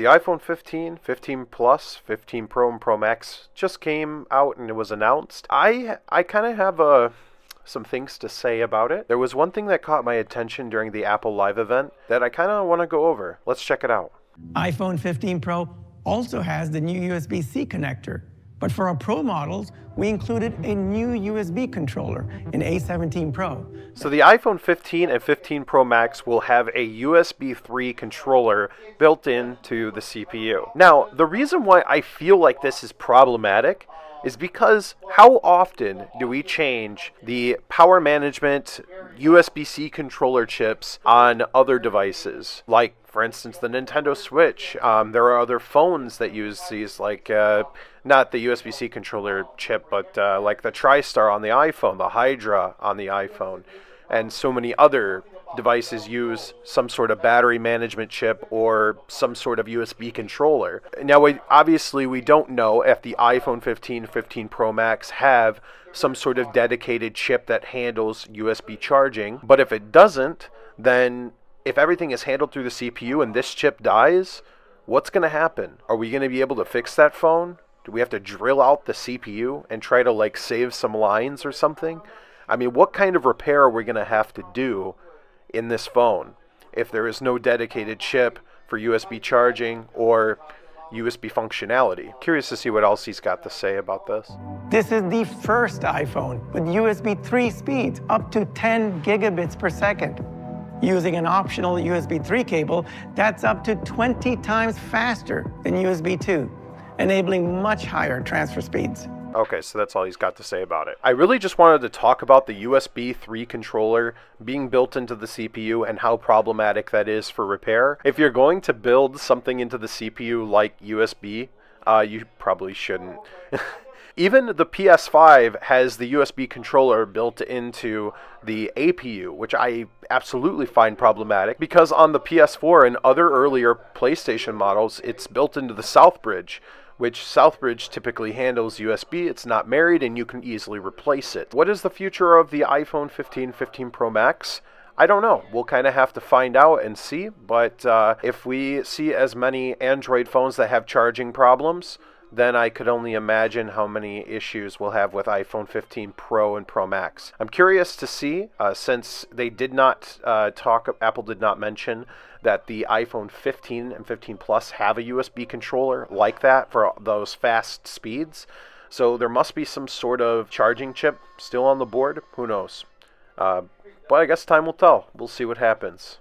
The iPhone 15, 15 Plus, 15 Pro, and Pro Max just came out and it was announced. I kind of have some things to say about it. There was one thing that caught my attention during the Apple Live event that I kind of want to go over. Let's check it out. iPhone 15 Pro also has the new USB-C connector, but for our Pro models, we included a new USB controller in A17 Pro. So the iPhone 15 and 15 Pro Max will have a USB 3 controller built into the CPU. Now, the reason why I feel like this is problematic is because how often do we change the power management USB-C controller chips on other devices? Like, for instance, the Nintendo Switch. There are other phones that use these, like, not the USB-C controller chip, but like the TriStar on the iPhone, the Hydra on the iPhone, and so many other devices use some sort of battery management chip or some sort of USB controller. Now, obviously, we don't know if the iPhone 15, 15 Pro Max have some sort of dedicated chip that handles USB charging, but if it doesn't, then if everything is handled through the CPU and this chip dies, what's going to happen? Are we going to be able to fix that phone? Do we have to drill out the CPU and try to, like, save some lines or something? I mean, what kind of repair are we going to have to do in this phone if there is no dedicated chip for USB charging or USB functionality? Curious to see what else he's got to say about this. This is the first iPhone with USB 3 speeds up to 10 gigabits per second. Using an optional USB 3 cable, that's up to 20 times faster than USB 2, enabling much higher transfer speeds. Okay, so that's all he's got to say about it. I really just wanted to talk about the USB 3 controller being built into the CPU and how problematic that is for repair. If you're going to build something into the CPU like USB, you probably shouldn't. Even the PS5 has the USB controller built into the APU, which I absolutely find problematic because on the PS4 and other earlier PlayStation models, it's built into the Southbridge, which Southbridge typically handles USB. It's not married and you can easily replace it. What is the future of the iPhone 15, 15 Pro Max? I don't know. We'll kind of have to find out and see, but if we see as many Android phones that have charging problems, then I could only imagine how many issues we'll have with iPhone 15 Pro and Pro Max. I'm curious to see, since they did not Apple did not mention that the iPhone 15 and 15 Plus have a USB controller like that for those fast speeds. So there must be some sort of charging chip still on the board. Who knows? But I guess time will tell. We'll see what happens.